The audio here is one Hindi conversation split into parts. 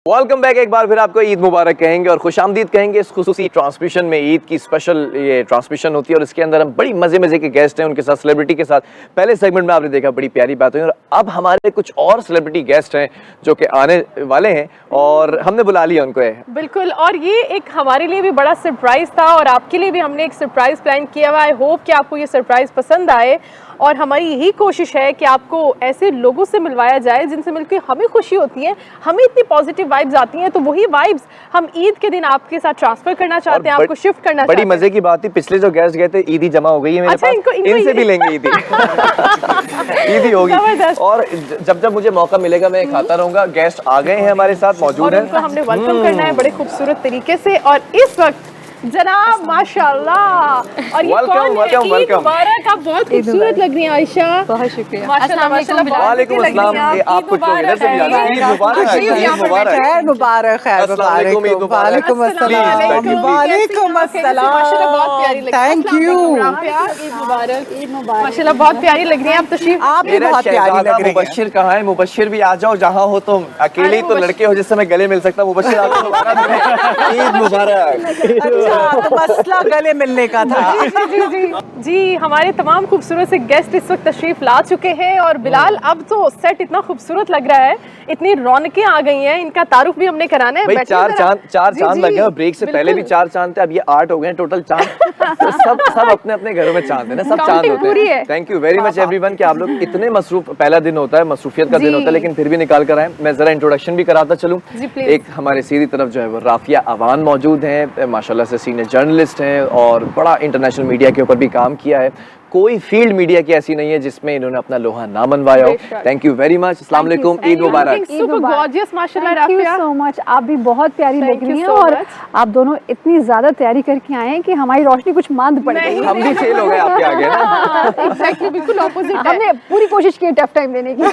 Welcome back. एक बार फिर आपको ईद मुबारक कहेंगे और खुशामदीद कहेंगे इस खुसूसी ट्रांसमिशन में। ईद की स्पेशल ये ट्रांसमिशन होती है और इसके अंदर हम बड़ी मजे के गेस्ट हैं, उनके साथ सेलिब्रिटी के साथ पहले सेगमेंट में आपने देखा बड़ी प्यारी बात हुई और अब हमारे कुछ और सेलिब्रिटी गेस्ट हैं जो कि आने वाले हैं और हमने बुला लिया उनको। बिल्कुल, और ये एक हमारे लिए भी बड़ा सरप्राइज था और आपके लिए भी हमने एक सरप्राइज प्लान किया हुआ है। आई होप कि आपको ये सरप्राइज पसंद आए और हमारी यही कोशिश है कि आपको ऐसे लोगों से मिलवाया जाए जिनसे मिलकर हमें खुशी होती है, हमें इतनी पॉजिटिव वाइब्स आती हैं। तो वही वाइब्स हम ईद के दिन आपके साथ ट्रांसफर करना चाहते हैं, आपको शिफ्ट करना चाहते हैं। बड़ी मजे की बात थी, पिछले जो गेस्ट गए थे ईदी जमा हो गई है मेरे पास, इनसे भी लेंगे ईदी। ईदी होगी और जब जब मुझे मौका मिलेगा मैं खाता रहूंगा। गेस्ट आ गए हैं हमारे साथ, मौजूद हैं, उनको हमने वेलकम करना है बड़े खूबसूरत तरीके से। और इस वक्त जनाब माशाल्लाह, और ये कौन है? ईद मुबारक, आप बहुत खूबसूरत लग रही हैं आयशा। बहुत शुक्रिया। माशाल्लाह माशाल्लाह। वालेकुम अस्सलाम। आपको इधर से भी ईद मुबारक, ईद मुबारक, खैर मुबारक, खैर मुबारक, वालेकुम अस्सलाम, वालेकुम अस्सलाम, माशाल्लाह बहुत प्यारी लग रही है। Thank you. ईद मुबारक, ईद मुबारक। माशाल्लाह बहुत प्यारी लग रही हैं आप। तशरीफ आप भी बहुत प्यारी लग रही हैं। मुबश्शिर कहाँ है? मुबश्शिर भी आ जाओ, जहाँ हो तुम। अकेले ही तो लड़के हो जिससे मैं गले मिल सकता। मुबश्शिर ईद मुबारक। तो मसला गले मिलने का था। जी, हमारे तमाम खूबसूरत से गेस्ट इस वक्त तशरीफ ला चुके हैं और बिलाल अब तो सेट इतना खूबसूरत लग रहा है, इतनी रौनकें आ गई हैं, इनका तारुफ भी हमने कराना है। भाई चार चांद लगे हैं, ब्रेक से पहले भी 4 चांद थे, अब ये 8 हो गए हैं टोटल चांद। तो सब अपने अपने घरों में चांद है ना, सब चांद होते हैं। Thank you very much everyone कि आप लोग इतने मसरूफ, पहला दिन होता है, मसरूफियत का दिन होता है, लेकिन फिर भी निकाल कर आए। मैं जरा इंट्रोडक्शन भी कराता चलूं। एक हमारे सीधी तरफ जो है वो राफिया अवान मौजूद हैं, माशाल्लाह से सीनियर जर्नलिस्ट हैं और बड़ा इंटरनेशनल मीडिया के ऊपर भी काम किया है। कोई फील्ड मीडिया की ऐसी नहीं है जिसमें इन्होंने अपना लोहा ना मनवाया हो। Thank you very much. अस्सलाम वालेकुम, ईद मुबारक। सुपर गॉर्जियस माशाल्लाह राफिया, सो मच। आप भी बहुत प्यारी लग रही हैं और आप दोनों इतनी ज्यादा तैयारी करके आए हैं कि हमारी रोशनी कुछ मंद पड़ गई। हम भी फेल हो गए आपके आगे ना। एग्जैक्टली, बिल्कुल ऑपोजिट है। हमने पूरी कोशिश की टफ टाइम देने की। आप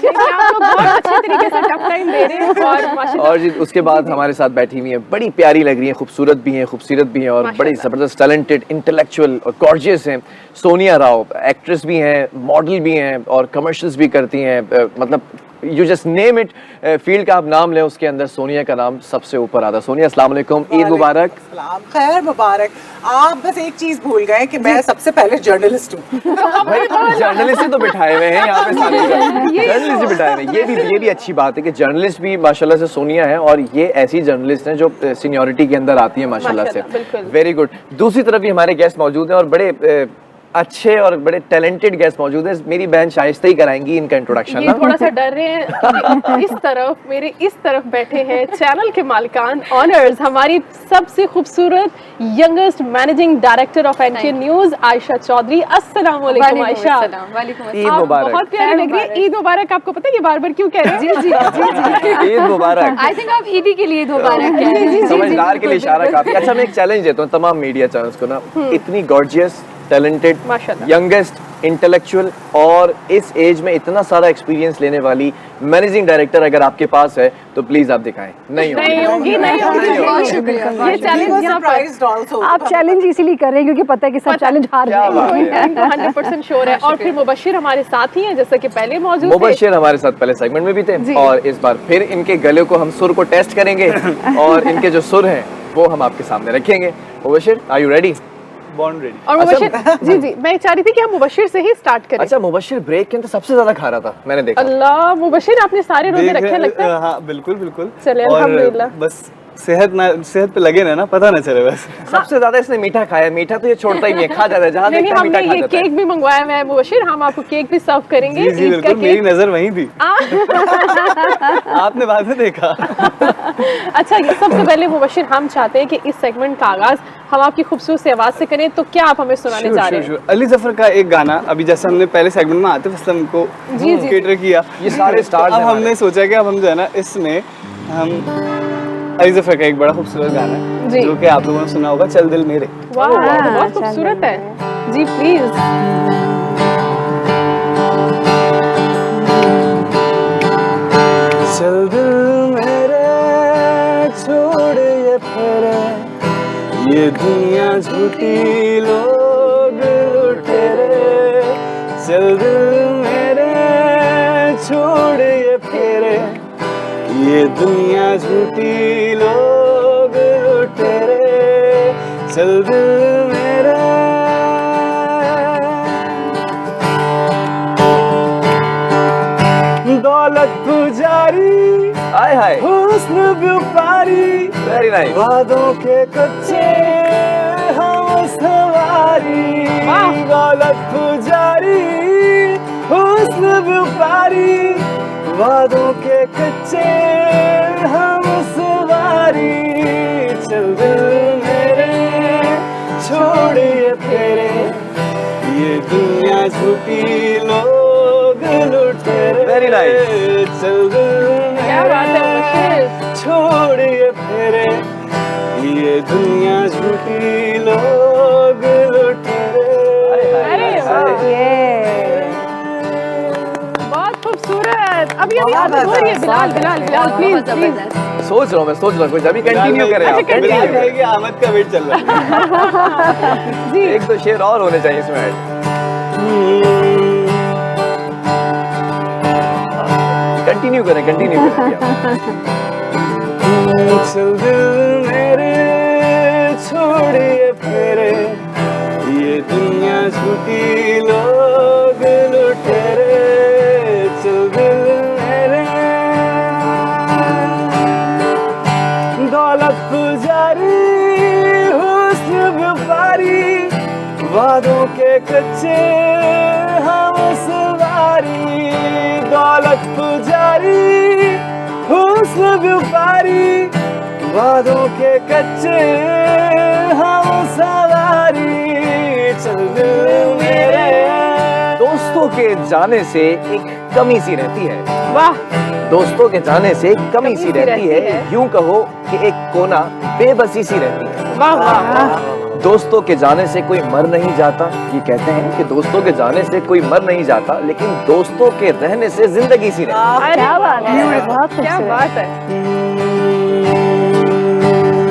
लोग बहुत अच्छे तरीके से टफ टाइम दे रहे हैं और माशाल्लाह। और जी उसके बाद हमारे साथ बैठी हुई है, बड़ी प्यारी लग रही है, खूबसूरत भी हैं, खूबसूरत भी हैं और बड़ी जबरदस्त टैलेंटेड, इंटेलेक्चुअल और गॉर्जियस हैं। सोनिया राव एक्ट्रेस भी हैं, मॉडल भी हैं और कमर्शियल्स भी करती हैं। मतलब you just name it, field का आप नाम लें उसके अंदर सोनिया का नाम सबसे ऊपर आता है। सोनिया अस्सलाम वालेकुम, ईद मुबारक। खैर मुबारक। आप बस एक चीज भूल गए कि मैं सबसे पहले जर्नलिस्ट हूँ। जर्नलिस्ट तो बिठाए हुए हैं यहाँ पे, सारे जर्नलिस्ट बिठाए हुए हैं। ये भी अच्छी बात है कि जर्नलिस्ट भी माशाल्लाह से सोनिया है और ये ऐसी जर्नलिस्ट हैं जो सीनियरिटी के अंदर आती है माशाल्लाह से। Very good. दूसरी तरफ भी हमारे गेस्ट मौजूद हैं और बड़े अच्छे और बड़े टैलेंटेड गेस्ट मौजूद हैं। मेरी बहन शाइस्ता ही कराएंगी इनका इंट्रोडक्शन ना। थोड़ा सा डर रहे हैं। इस तरफ मेरे इस तरफ बैठे हैं चैनल के मालिकान ऑनर्स, हमारी सबसे खूबसूरत youngest managing director of NTN news Ayesha Chaudhary. अस्सलाम वालेकुम आयशा। ईद मुबारक। बहुत प्यारी लग रही है। ईद मुबारक। आपको पता है ये बार-बार क्यों कह रहे हैं? जी ईद मुबारक। आई थिंक आप ईदी के लिए मुबारक। समझदार के लिए इशारा काफी अच्छा। मैं एक चैलेंज देता हूँ तमाम मीडिया चैनल्स को ना, इतनी गॉर्जियस, टैलेंटेड, यंगेस्ट, इंटेलेक्चुअल और इस एज में इतना सारा एक्सपीरियंस लेने वाली मैनेजिंग डायरेक्टर अगर आपके पास है तो प्लीज आप दिखाएं। नहीं होगी। ये चैलेंज यहाँ पर आप चैलेंज इसीलिए कर रहे हैं क्योंकि पता है कि सब चैलेंज हार जाएंगे। 100% श्योर है। और फिर मुबश्शिर हमारे साथ ही हैं, जैसा कि पहले मौजूद थे। मुबश्शिर हमारे साथ पहले सेगमेंट में भी थे और इस बार फिर इनके गले को हम सुर को टेस्ट करेंगे और इनके जो सुर हैं वो हम आपके सामने रखेंगे। Mubashshir, are you ready? Bond ready. और मुबश्शिर जी मैं चाह रही थी कि हम मुबश्शिर से ही स्टार्ट करें। अच्छा, मुबश्शिर ब्रेक के अंदर सबसे ज्यादा खा रहा था, मैंने देखा। अल्लाह, मुबश्शिर आपने सारे रोजे रखे लगता है। हाँ बिल्कुल बिल्कुल। चले अल्हम्दुलिल्लाह। बस सेहत पे लगे ना पता ना चले बस। सबसे ज्यादा इसने मीठा खाया, मीठा तो ये छोड़ता ही नहीं है, खा जाता है जहाँ देखता है मीठा खा ये जाता है। केक भी मंगवाया हुआ है मुबश्शिर, हम आपको केक भी सर्व करेंगे। जी बिल्कुल, मेरी नजर वहीं थी। आपने बाद में देखा। अच्छा, ये सबसे पहले मुबश्शिर हम चाहते हैं कि इस सेगमेंट का आगाज हम आपकी खूबसूरत सी आवाज से करें, तो क्या आप हमें सुनाने जा रहे हैं? अली जफर का एक गाना, अभी जैसे हमने पहले सेगमेंट में आतिफ असलम को केटर किया, ये सारे स्टार्स अब हमने सोचा कि अब हम जो है ना इसमें हम अली जफर का एक बड़ा खूबसूरत गाना है जो कि आप लोगों ने सुना होगा, चल दिल मेरे। वाह, बहुत खूबसूरत है जी। प्लीज चल दिल मेरे छोड़ ये फेरे, ये दुनिया झूठी लोग लुटेरे। चल दिल मेरे छोड़ ये फेरे, ये ये दुनिया झूठी लोग लुटेरे, चल दिल मेरे। दौलत पुजारी, हाय हाय, हुस्न व्यापारी, वेरी नाइस। वादों के कच्चे हम सवारी, वाह। दौलत पुजारी, हुस्न व्यापारी, वादों के कच्चे हम सवारी, चल दिल मेरे छोड़िए फेरे, ये दुनिया झूठी लोग लुटेरे, Very nice. चल दिल क्या बात है मेरे मुशीर। छोड़िए फेरे, ये दुनिया झूठी लोग लुटेरे। अरे वाह, बहुत खूबसूरत। अभी आदत हो रही है। Bilal Bilal Bilal please please. सोच रहा हूँ कुछ, अभी कंटिन्यू करें आप, अच्छा, continue continue करें। कि आमद का वेट चल रहा है। जी एक दो शेर और होने चाहिए इसमें ऐड। कंटिन्यू करें चल दिल मेरे छोड़िए फेरे, ये दुनिया झूठी लोग लुटेरे, चल दिल मेरे। दौलत पुजारी, हुस्न व्यापारी, वादों के कच्चे हम सवारी, दौलत पुजारी, हुस्न व्यापारी, वादों के कच्चे हम सवारी, चल दिल मेरे। दोस्तों के जाने से एक कमी सी रहती है, वाह, दोस्तों के जाने से एक कमी सी रहती है, यूं कहो कि एक कोना बेबसी सी रहती है। वाह वाह। दोस्तों के जाने से कोई मर नहीं जाता, ये कहते हैं कि दोस्तों के जाने से कोई मर नहीं जाता, लेकिन दोस्तों के रहने से जिंदगी सी रहती है। अरे क्या बात है, बहुत क्या खूबसूरत। बात है।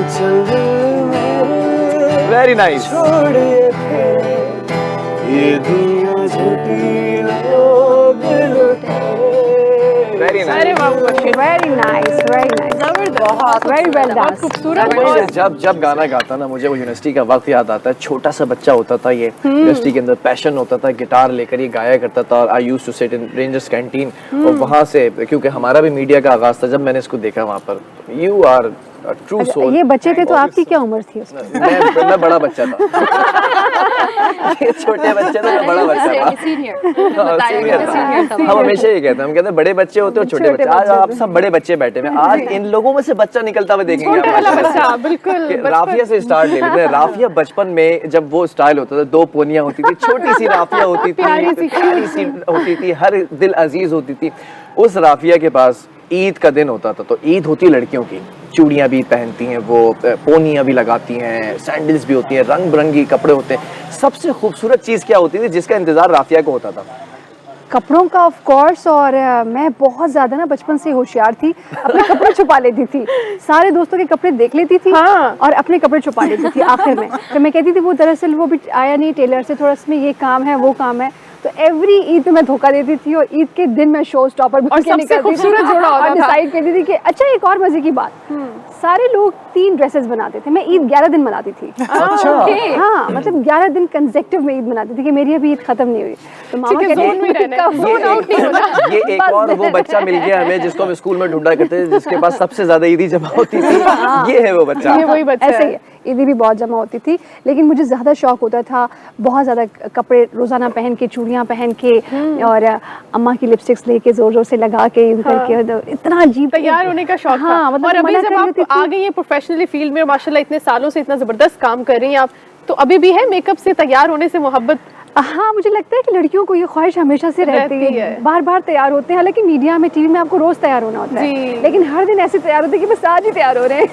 चल दिल मेरे वेरी नाइस। छोड़िए फेरे, ये दुनिया झूठी लोग लुटेरे। वेरी अरे नाइस। वाह Musheer, very nice, very nice, जबरदस्त, वेरी वेल बहुत डन। खूबसूरत। मुझे और जब जब गाना गाता ना, मुझे वो यूनिवर्सिटी का वक्त याद आता है। छोटा सा बच्चा होता था, ये यूनिवर्सिटी के अंदर पैशन होता था, गिटार लेकर ये गाया करता था, और I used to sit in Rangers canteen. और वहाँ से, क्योंकि हमारा भी मीडिया का आगाज था, जब मैंने इसको देखा वहाँ पर, यू आर ट्रू सोल। ये बच्चे थे तो आपकी क्या उम्र थी उसमें? मैं बड़ा बच्चा था। ये छोटे बच्चे थे, मैं बड़ा बच्चा था। सीनियर था। हम हमेशा ये कहते हैं, हम कहते हैं बड़े बच्चे होते हैं और छोटे बच्चे। आज आप सब बड़े बच्चे बैठे हैं, आज इन लोगों में से बच्चा निकलता हुआ देखेंगे छोटे वाला आप। बच्चा, बिल्कुल कि बचपन- राफिया से स्टार्ट ले लेते हैं। राफिया बचपन में जब वो स्टाइल होता था, दो पोनियां होती थी, छोटी सी राफिया होती थी, प्यारी सी होती थी, हर दिल अजीज होती थी। उस राफिया के पास ईद का दिन होता था, तो ईद होती लड़कियों की, चूड़ियां भी पहनती हैं वो, पोनियां भी लगाती हैं, सैंडल्स भी होती हैं, रंग बिरंगी कपड़े होते हैं। सबसे खूबसूरत चीज क्या होती थी जिसका इंतजार राफिया को होता था? कपड़ों का ऑफ कोर्स। और मैं बहुत ज्यादा ना बचपन से होशियार थी, अपने कपड़े छुपा लेती थी, सारे दोस्तों के कपड़े देख लेती थी। हाँ। और अपने कपड़े छुपा लेती थी आखिर में। तो मैं कहती थी वो दरअसल वो भी आया नहीं टेलर से, थोड़ा इसमें ये काम है वो काम है। तो एवरी ईद में मैं धोखा देती थी, और ईद के दिन मैं शो स्टॉपर और सबसे खूबसूरत जोड़ा होता और था। डिसाइड करती थी कि अच्छा एक और मजे की बात, सारे लोग 3 ड्रेसेस बनाते थे, मैं ईद 11 दिन मनाती थी। अच्छा। हाँ, मतलब 11 दिन कंसेक्टिव में ईद मनाती थी कि मेरी अभी ईद खत्म नहीं हुई। तो मामा ठीक है, कहते zone में रहना है, कब- zone out नहीं होना। ये एक बस। और वो बच्चा मिल गया हमें जिसको हम स्कूल में ढूंढा करते थे, जिसके पास सबसे ज्यादा ईदी जमा होती थी। ये है वो बच्चा। ये वही बच्चा ऐसे ही है। है, ईदी भी बहुत जमा होती थी, लेकिन मुझे ज़्यादा शौक होता था बहुत ज़्यादा कपड़े रोज़ाना पहन के, चूड़ियाँ पहन के, और अम्मा की लिपस्टिक्स लेके ज़ोर ज़ोर से लगा के यूं करके, तो इतना अजीब तैयार होने का शौक हाँ, था। मतलब और अभी मना जब कर आप लेती थी। आ गई हैं प्रोफेशनली फील्ड में, माशाल्लाह इतने सालों से इतना जबरदस्त काम कर रही हैं आप, तो अभी भी है मेकअप से तैयार होने से मोहब्बत? हाँ, मुझे लगता है कि लड़कियों को ये ख्वाहिश हमेशा से रहती है, बार बार तैयार होते हैं। हालांकि मीडिया में, टीवी में आपको रोज तैयार होना होता है, लेकिन हर दिन ऐसे तैयार होते हैं कि बस आज ही तैयार हो रहे हैं।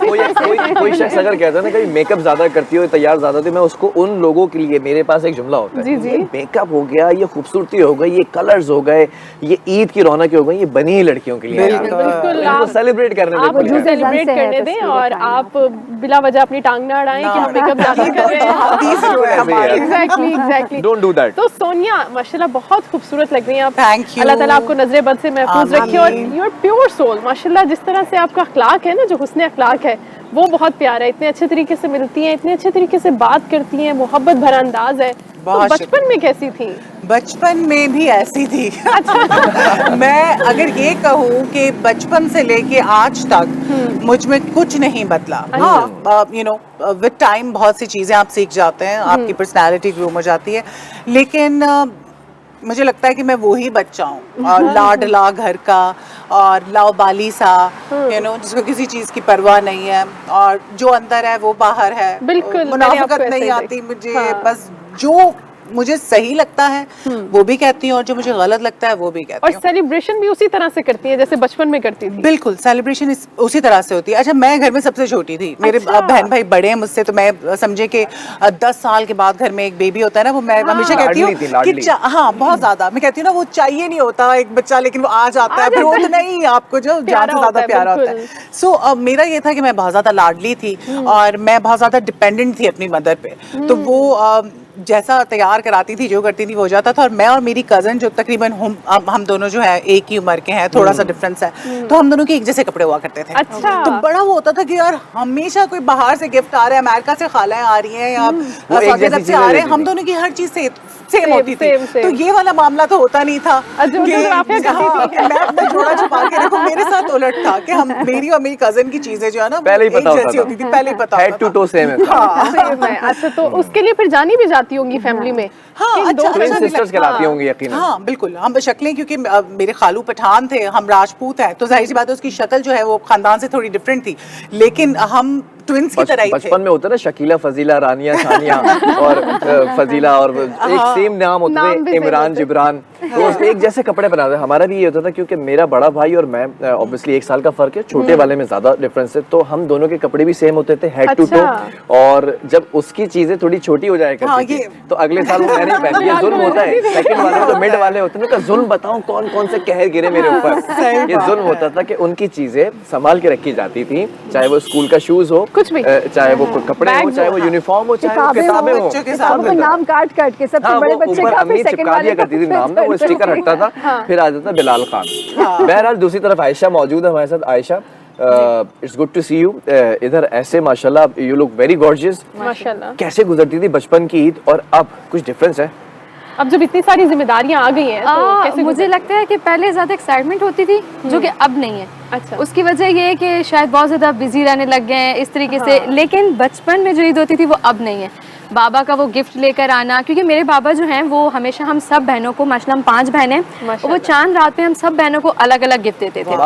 कोई शख्स अगर कहता है ना कि मेकअप ज्यादा करती हो, तैयार ज्यादा होती है, मैं उसको, उन लोगों के लिए मेरे पास एक जुमला होता है, जी, जी। ये मेकअप हो गया, ये खूबसूरती हो गई, ये कलर्स हो गए, ये ईद की रौनक हो गई, ये बनी ही लड़कियों के लिए। बिल्कुल, इनको सेलिब्रेट करने आप दें। मुझे सेलिब्रेट करने दें, और आप बिला वजह अपनी टांग ना अड़ाएं कि हम मेकअप ज्यादा कर रहे हैं। हदीस जो है हमारी। Exactly exactly. Don't do do that. तो सोनिया माशाल्लाह बहुत खूबसूरत लग रही हैं आप। Thank you. अल्लाह ताला आपको नजरे बद से महफूज रखे और योर प्योर सोल माशाल्लाह, जिस तरह से आपका अखलाक है ना, जो हुस्न अखलाक है वो बहुत प्यारा है। इतने अच्छे तरीके से मिलती हैं, इतने अच्छे तरीके से बात करती हैं, मोहब्बत भरा अंदाज है। तो बहुत बचपन में कैसी थी? बचपन में भी ऐसी थी। मैं अगर ये कहूँ कि बचपन से लेके आज तक मुझ में कुछ नहीं बदला। हाँ, यू नो विद टाइम बहुत सी चीज़ें आप सीख जाते हैं, आपकी पर्सनालिटी ग्रूम हो जाती है, लेकिन मुझे लगता है कि मैं वही बच्चा हूँ, और लाडला घर का और लाओबाली सा, यू नो, जिसको किसी चीज़ की परवाह नहीं है, और जो अंदर है वो बाहर है। बिल्कुल, मुनाफिकत नहीं आती मुझे। बस जो मुझे सही लगता है वो भी कहती हूँ, और जो मुझे गलत लगता है वो भी कहती और हूँ। सेलिब्रेशन भी उसी तरह से करती है जैसे बचपन में करती थी? बिल्कुल, सेलिब्रेशन उसी तरह से होती है। अच्छा, मैं घर में सबसे छोटी थी, मेरे बहन भाई बड़े हैं मुझसे, तो मैं समझे कि 10 साल के बाद घर में एक बेबी होता है ना, वो मैं हमेशा कहती हूँ कि हाँ बहुत ज्यादा, मैं कहती हूँ ना वो चाहिए नहीं होता एक बच्चा, लेकिन वो आ जाता है, फिर वो तो नहीं आपको जो जान से ज्यादा प्यारा होता है। सो मेरा ये था कि मैं बहुत ज्यादा लाडली थी और मैं बहुत ज्यादा डिपेंडेंट थी अपनी मदर पे, तो वो जैसा तैयार कराती थी, जो करती थी वो हो जाता था। और मैं और मेरी कज़न जो तकरीबन हम दोनों जो है एक ही उम्र के हैं, थोड़ा सा डिफरेंस है, तो हम दोनों के एक जैसे कपड़े हुआ करते थे। अच्छा। तो बड़ा वो होता था कि यार हमेशा कोई बाहर से गिफ्ट आ रहा है, अमेरिका से खालाएं आ रही हैं या सऊदी अरब से आ रहे हैं, हम दोनों की हर चीज सेम होती थी। तो ये वाला मामला तो होता नहीं था कि मैं अपना जोड़ा छुपा के रखूं। मेरे साथ उलट था कि हम मेरी और मेरी कज़न की चीजें जो है ना पहले ही पता होती थी, पहले ही पता होता था, हेड टू टो सेम है। अच्छा, तो उसके लिए फिर जानी भी जाती होंगी फैमिली में? हाँ, अच्छा सिस्टर्स कहलाती होंगी यकीनन। हाँ बिल्कुल, हम शक्लें, क्योंकि मेरे खालू पठान थे, हम राजपूत हैं, तो जाहिर सी बात है उसकी शक्ल जो है वो खानदान से थोड़ी डिफरेंट थी, लेकिन हम ट्विंस की तरह ही थे। बचपन में होता है ना शकीला, फजीला, रानिया, सानिया और फजीला, और एक सेम नाम होते थे, इमरान, जिब्रान, तो एक जैसे कपड़े बनाते। हमारा भी ये होता था क्योंकि मेरा बड़ा भाई और मैं ऑब्वियसली 1 साल का फर्क है, छोटे वाले में ज्यादा डिफरेंस है, तो हम दोनों के कपड़े भी सेम होते थे हेड टू टो। और जब उसकी चीजें थोड़ी छोटी हो जाए करती थी तो अगले साल वो मैंने पहन लिया। जुल्म होता है, सेकंड वाले तो मिड वाले होते हैं, जुल्म बताऊं कौन कौन से कहर गिरे मेरे ऊपर। ये जुल्म होता था कि उनकी चीजें संभाल के रखी जाती थी, चाहे वो स्कूल का शूज हो, कुछ भी, चाहे वो कपड़े हो, चाहे वो यूनिफॉर्म हो, चाहे वो किताबें हो, किताबों का नाम काट के सबसे बड़े बच्चे का, अम्मी चिपका दिया करती थी नाम ना, वो स्टिकर हटता था, फिर आ जाता बिलाल खान। बहरहाल दूसरी तरफ आयशा मौजूद है हमारे साथ। Ayesha, it's good to see you इधर। ऐसे माशाल्लाह यू लुक वेरी गॉर्जियस। माशाल्लाह। कैसे गुजरती थी बचपन की ईद और अब, कुछ डिफरेंस है? अब जब इतनी सारी जिम्मेदारियां आ गई हैं तो कैसे मुझे लगता है कि पहले ज्यादा एक्साइटमेंट होती थी जो कि अब नहीं है। अच्छा। उसकी वजह ये है कि शायद बहुत ज्यादा बिजी रहने लग गए हैं इस तरीके से, लेकिन बचपन में जो ईद होती थी वो अब नहीं है। बाबा का वो गिफ्ट लेकर आना, क्योंकि मेरे बाबा जो हैं वो हमेशा हम सब बहनों को, माशाल्लाह हम 5 बहन हैं, वो चांद रात पे हम सब बहनों को अलग अलग गिफ्ट देते थे,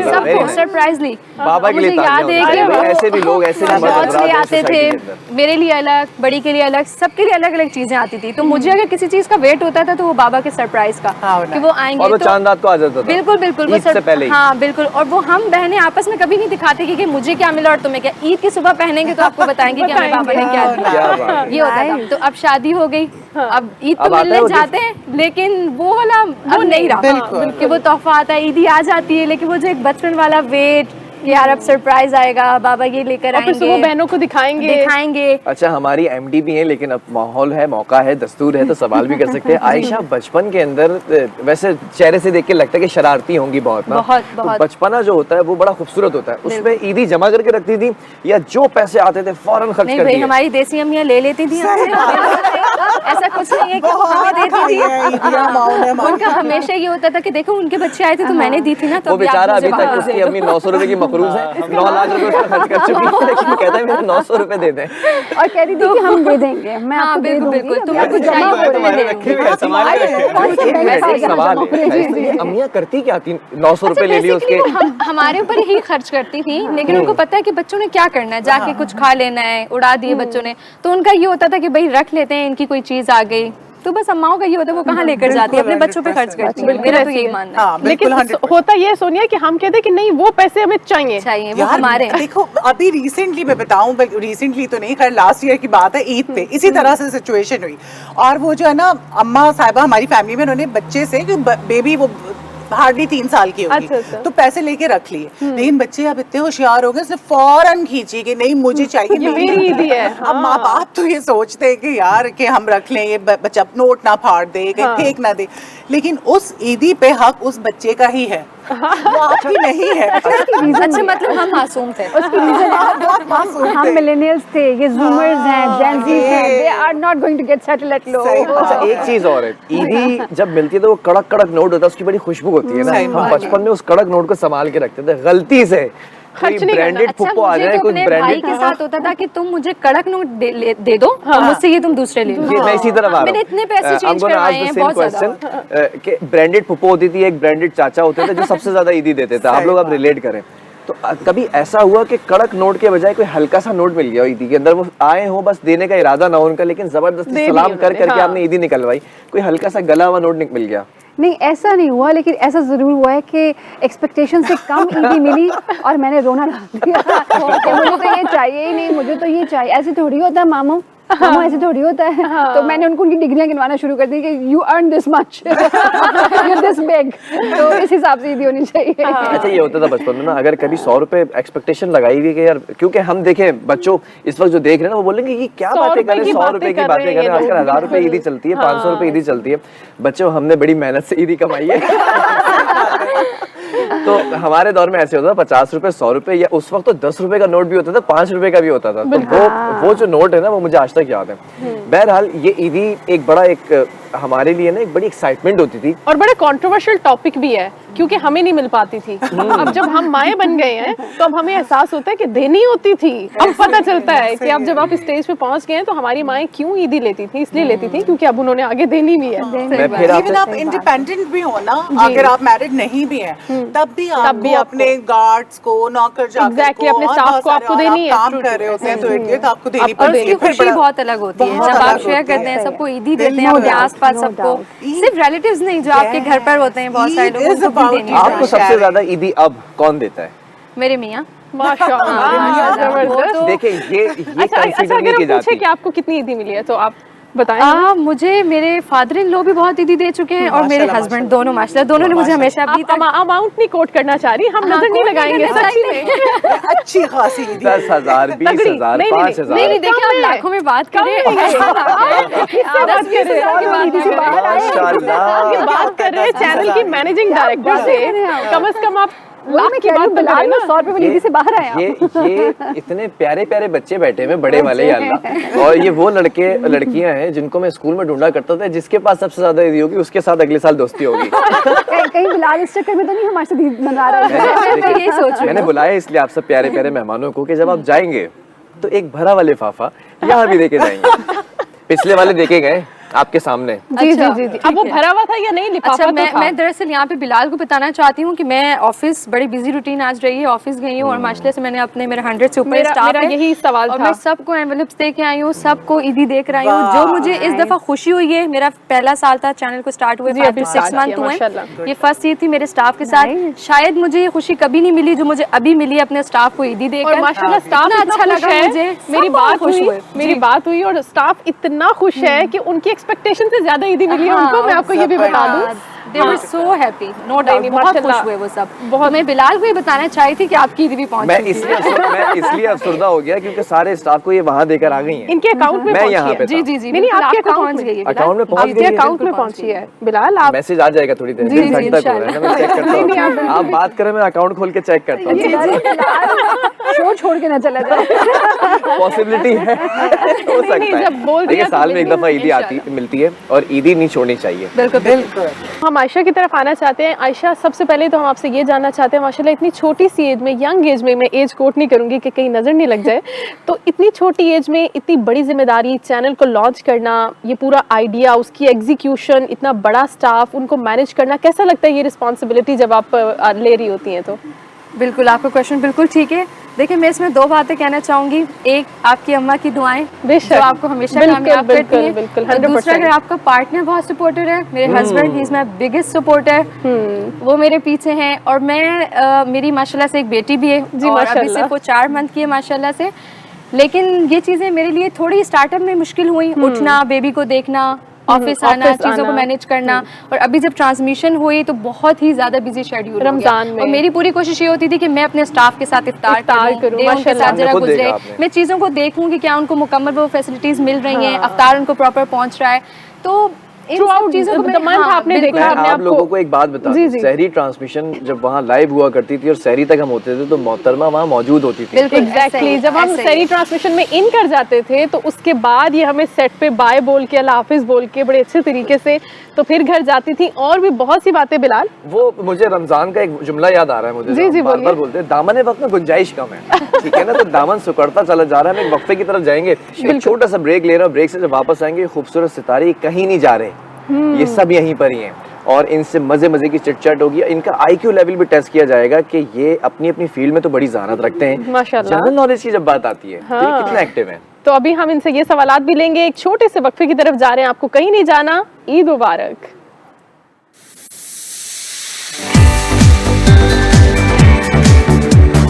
सबको सरप्राइजली। बाबा के लिए मुझे याद है कि वो ऐसे भी लोग ऐसे भी बहुत ले आते थे, मेरे लिए अलग, बड़ी के लिए अलग, सबके लिए अलग अलग चीजें आती थी। तो मुझे अगर किसी चीज का वेट होता था तो वो बाबा के सरप्राइज का, कि वो आएंगे और वो चांद रात को आ जाता था। बिल्कुल बिल्कुल, ईद से पहले ही। हाँ बिल्कुल। और वो हम बहनें आपस में कभी नहीं दिखाते कि मुझे क्या मिला और तुम्हें क्या। ईद की सुबह पहनेंगे तो आपको बताएंगे कि हमें बाबा ने क्या दिया, ये होता था। तो अब शादी हो गई, अब ईद तो मिलने जाते हैं, लेकिन वो वाला अब नहीं रहा कि वो तोहफा आता है, ईदी आ जाती है, लेकिन वो जो एक बचपन वाला वेट कि यार अब सरप्राइज आएगा, बाबा ये लेकर आएंगे, वो बहनों को दिखाएंगे। अच्छा, हमारी एमडी भी है, लेकिन अब माहौल है, मौका है, दस्तूर है, तो सवाल भी कर सकते हैं। आयशा, बचपन के अंदर वैसे चेहरे से देख के लगता है कि शरारती होंगी बहुत ना? बहुत। तो बचपना जो होता है वो बड़ा खूबसूरत होता है। उसमें ईदी जमा करके रखती थी या जो पैसे आते थे फौरन खर्च कर दिए? हमारी देसी अम्मियाँ ले लेती थी ऐसा कुछ नहीं है कि वो हमें देती थी। उनका हमेशा ये होता था कि देखो उनके बच्चे आए थे तो मैंने दी थी ना, तो वो बेचारा अभी तक उसकी अम्मी 900 रुपए की मकरूज है, 9 लाख रुपए उसने खर्च कर चुकी है, लेकिन वो कहता है मेरे 900 रुपए दे दें, और कह रही थी कि हम दे देंगे, मैं आपको दे दूंगी, तुम्हें कुछ जमा हो रहा। अम्मियाँ करती क्या थी? 900 रुपए ले लिए उसके, हमारे ऊपर ही खर्च करती थी, लेकिन उनको पता है कि बच्चों ने क्या करना है, जाके कुछ खा लेना है, उड़ा दिए बच्चों ने, तो उनका ये होता था कि भाई रख लेते हैं, इनकी कोई चीज आ गई तो बस अम्माओं का ये होता है वो कहाँ लेकर जाती है, अपने बच्चों पे खर्च करती है। मेरा तो यही मानना है। लेकिन होता ये सोनिया कि हम कहते हैं कि नहीं वो पैसे हमें चाहिए वो हमारे। देखो अभी रिसेंटली मैं बताऊं, रिसेंटली तो नहीं, खैर लास्ट ईयर की बात है, ईद पे इसी तरह से सिचुएशन हुई, और वो जो है ना अम्मा साहिबा हमारी फैमिली में, उन्होंने बच्चे से बेबी वो हार्डली 3 साल की होगी। अच्छा। तो पैसे लेके रख लिए, लेकिन बच्चे अब इतने होशियार हो गए, उसने फौरन खींची कि नहीं मुझे चाहिए, ये मेरी ईदी है। अब माँ बाप तो ये सोचते हैं कि यार कि हम रख लें, ये बच्चा नोट ना फाड़ दे, कहीं फेंक ना दे, लेकिन उस ईदी पे हक उस बच्चे का ही है, वो आपकी नहीं है। अच्छा, मतलब हम मासूम थे। उसकी रीजन हम मिलेनियल्स थे, ये जूमर्स हैं, जेन ज़ी हैं, they are not going to get settle at low. अच्छा एक चीज और है, ईदी जब मिलती है तो वो कड़क कड़क नोट होता है, उसकी बड़ी खुशबू होती है ना। हम बचपन में उस कड़क नोट को संभाल के रखते थे, गलती से कोई ब्रांडेड फुप्पो आ जाए, कोई भाई ब्रांडेड के साथ होता था कि तुम मुझे कड़क नोट दे दो और मुझसे ये तुम दूसरे ले लो। मैं इसी तरफ आ रहा हूं। मैंने इतने पैसे चेंज करवाए हैं, बहुत ज्यादा। कि ब्रांडेड फुप्पो होती थी, एक ब्रांडेड चाचा होते थे जो सबसे ज्यादा ईदी देते थे। आप लोग अब रिलेट करें तो कभी ऐसा हुआ कि कड़क नोट के बजाय कोई हल्का सा नोट मिल गया ईदी के अंदर, वो आए हो बस देने का इरादा ना हो उनका, लेकिन जबरदस्ती सलाम कर करके आपने ईदी निकलवाई, कोई हल्का सा गला हुआ नोट मिल गया? नहीं ऐसा नहीं हुआ, लेकिन ऐसा जरूर हुआ है कि एक्सपेक्टेशन से कम ईदी मिली और मैंने रोना डाल दिया कि मुझे तो ये चाहिए ही नहीं, मुझे तो ये चाहिए। ऐसे थोड़ी होता है मामू, मामू ऐसे थोड़ी होता है। तो मैंने उनको उनकी डिग्रियां गिनवाना शुरू कर दी कि you earn this much, you this big, तो इस हिसाब से ईदी होनी चाहिए। अच्छा ये होता था बचपन में ना, अगर कभी 100 रुपए एक्सपेक्टेशन लगाई हुई कि यार, क्योंकि हम देखें बच्चों इस वक्त जो देख रहे हैं ना, वो बोलेंगे कि क्या बातें करें, 100 रुपए की बातें करें, आजकल 1000 रुपए ईदी चलती है, 500 रुपए ईदी चलती है। बच्चों हमने बड़ी मेहनत से ईदी कमाई है। तो हमारे दौर में ऐसे होता था 50 रुपए, 100 रुपए, या उस वक्त तो 10 रुपए का नोट भी होता था, 5 रुपए का भी होता था। तो वो जो नोट है ना, वो मुझे आज तक याद है। बहरहाल ये ईदी एक बड़ा हमारे लिए ना एक बड़ी एक्साइटमेंट होती थी, और बड़ा कंट्रोवर्शियल टॉपिक भी है क्योंकि हमें नहीं मिल पाती थी। अब जब हम माए बन गए हैं तो अब हमें एहसास होता है कि देनी होती थी। अब पता चलता है कि अब जब आप स्टेज पे पहुंच गए हैं तो हमारी माएँ क्यों ईदी लेती थी, इसलिए लेती थी क्योंकि अब उन्होंने आगे देनी भी है। इवन आप इंडिपेंडेंट भी हो ना, अगर आप मैरिड नहीं भी हैं, तब भी आपको अपने गार्ड्स को, नौकर चाकर को, अपने स्टाफ को आपको देनी है। काम कर रहे होते हैं तो एक आपको देनी और पड़ती उसकी है। खुशी बहुत अलग होती है जब आप शेयर करते हैं, सबको ईदी देते हैं, अपने आसपास सबको, सिर्फ रिलेटिव्स नहीं जो आपके घर पर होते हैं, बहुत सारे लोगों को भी देनी है। आपको सबसे ज्यादा ईदी अब कौन देता है? मेरे मियाँ। माशाल्लाह, जबरदस्त। देखिए ये अच्छा कंसीडर अगर नहीं की हम पूछे जाती। कि आपको कितनी ईदी मिली है तो आप बताएं। मुझे मेरे फादर इन लॉ भी बहुत ईदी दे चुके हैं और मेरे हस्बैंड दोनों माशाल्लाह, दोनों ने मुझे हमेशा अभी तक अमाउंट नहीं कोट करना चाह रही, हम नजर नहीं लगाएंगे सच्ची में। अच्छी खासी ईदी 10,000, 20,000, 5,000। नहीं देखिए, आप लाखों में बात करें, बात कर रहे हैं चैनल की मैनेजिंग डायरेक्टर से, कम से कम आप लाख की बात तो करें ना। 100 रुपए ईदी से बाहर आया। ये इतने प्यारे प्यारे बच्चे बैठे हुए बड़े वाले, या अल्लाह। और ये वो लड़के लड़कियां हैं जिनको मैं स्कूल में ढूंढा करता था, जिसके पास सबसे ज्यादा ईदी होगी उसके साथ अगले साल दोस्ती होगी। कहीं बिलाल इस चक्कर में तो नहीं हमारे साथ ईद मना रहे हैं? यही सोच रही मैंने बुलाया इसलिए आप सब प्यारे प्यारे मेहमानों को कि जब आप जाएंगे तो एक भरा वाले फाफा यहाँ भी देके जाएंगे। पिछले वाले देखे गए आपके सामने। जी जी जी जी। अब वो भरा हुआ था या नहीं, लिफाफा अच्छा, तो था। मैं दरअसल यहाँ पे बिलाल को बताना चाहती हूँ कि मैं ऑफिस, बड़ी बिजी रूटीन आज रही है, ऑफिस गई हूँ और माशाल्लाह से मैंने अपने मेरे 100 से ऊपर स्टाफ मेरा यही सवाल और था। मैं सबको एनवेलप्स दे के आई हूँ, सबको ईदी दे कर आई हूँ। जो मुझे इस दफा खुशी हुई है, मेरा पहला साल था चैनल को स्टार्ट हुए, 5 to 6 मंथ हुए, ये फर्स्ट ईद थी मेरे स्टाफ के साथ। शायद मुझे ये खुशी कभी नहीं मिली जो मुझे अभी मिली अपने स्टाफ को ईदी देकर। माशाल्लाह स्टाफ अच्छा लगा मुझे, मेरी बात हुई और स्टाफ इतना खुश है कि उनकी एक्सपेक्टेशन से ज्यादा ईदी मिली है उनको। मैं आपको ये भी बता दूं, They were so happy, no doubt, नहीं, बहुत खुश माशाल्लाह। हुए वो सब। बहुत, मैं बिलाल को ये बताना चाही थी कि आपकी ईदी भी पहुंच मैं चुकी है। इसलिए अफसरदा हो गया क्योंकि सारे स्टाफ को ये वहाँ देकर आ गई हैं। इनके अकाउंट में मैं पहुंची यहाँ है। पे जी जी जी, नहीं आपके आपको पहुंच गई है बिलाल। अकाउंट में पहुंच गई है, अकाउंट में पहुंची है बिलाल। आप मैसेज आ जाएगा थोड़ी देर जी, में, जी, घंटा तक हो रहा है ना, मैं चेक करता हूँ। आप बात करें, मैं अकाउंट खोल के चेक करता हूँ। शो छोड़ के ना चला जाए। पॉसिबिलिटी है, हो सकता नहीं, है। जब बोल देखिए दिया साल तो में एक दफा ईदी आती मिलती है और ईदी नहीं छोड़नी चाहिए। बिल्कुल बिल्कुल। हम आयशा की तरफ आना चाहते हैं। आयशा, सबसे पहले तो हम आपसे ये जानना चाहते हैं, माशाल्लाह इतनी छोटी सी एज में, यंग एज में, मैं एज कोट नहीं करूंगी कि कहीं नजर नहीं लग जाए, तो इतनी छोटी एज में इतनी बड़ी जिम्मेदारी, चैनल को लॉन्च करना, ये पूरा आइडिया, उसकी एग्जीक्यूशन, इतना बड़ा स्टाफ, उनको मैनेज करना, कैसा लगता है ये रिस्पॉन्सिबिलिटी जब आप ले रही होती हैं? तो बिल्कुल, आपका क्वेश्चन बिल्कुल ठीक है। देखिए, मैं इसमें 2 बातें कहना चाहूंगी। एक, आपकी अम्मा की दुआएं जो आपको हमेशा कामयाब करती हैं। बिल्कुल, और दूसरा, अगर आपका पार्टनर बहुत सपोर्टर है, मेरे husband, he is my biggest supporter, वो मेरे पीछे हैं। और मैं मेरी माशाल्लाह से एक बेटी भी है और अभी सिर्फ वो 4 मंथ की है माशाल्लाह से। लेकिन ये चीज़ें मेरे लिए थोड़ी स्टार्टअप में मुश्किल हुई, उठना, बेबी को देखना, ऑफिस आना, चीज़ों को मैनेज करना। और अभी जब ट्रांसमिशन हुई तो बहुत ही ज़्यादा बिजी शेड्यूल रमजान में, और मेरी पूरी कोशिश ये होती थी कि मैं अपने स्टाफ के साथ इफ्तार करूं, डे उनके साथ जरा गुजरे, मैं चीज़ों को देखूं कि क्या उनको मुकम्मल वो फैसिलिटीज़ मिल रही हैं, अफ्तार उनको प्रॉपर पहुंच रहा है। तो चीज़ों को आपने देखा। आप लोगों को एक बात बता दूं, सहरी ट्रांसमिशन जब वहाँ लाइव हुआ करती थी और सहरी तक हम होते थे तो मोहतरमा वहाँ मौजूद होती थी। एग्जैक्टली, जब हम सहरी ट्रांसमिशन में इन कर जाते थे तो उसके बाद ये हमें सेट पे बाय बोल के, अल्लाह हाफिज बोल के बड़े अच्छे तरीके से तो फिर घर जाती थी। और भी बहुत सी बातें बिलाल, वो मुझे रमजान का एक जुमला याद आ रहा है मुझे, जी बार-बार बोलते हैं दामन वक्त में गुंजाइश कम है, ठीक है ना, तो दामन सुकड़ता चला जा रहा है। हम एक वक्फे की तरफ जाएंगे, एक छोटा सा ब्रेक ले रहे हैं, ब्रेक से जब वापस आएंगे खूबसूरत सितारे कहीं नहीं जा रहे, ये सब यहीं पर ही हैं और इनसे मजे मजे की चिटचट होगी। इनका आईक्यू लेवल भी टेस्ट किया जाएगा कि ये अपनी अपनी फील्ड में तो बड़ी ज़हानत रखते हैं, माशाल्लाह। जनरल नॉलेज की जब बात आती है तो ये कितना एक्टिव है। तो अभी हम इनसे ये सवालात भी लेंगे, एक छोटे से वक्फे की तरफ जा रहे हैं, आपको कहीं नहीं जाना। ईद मुबारक।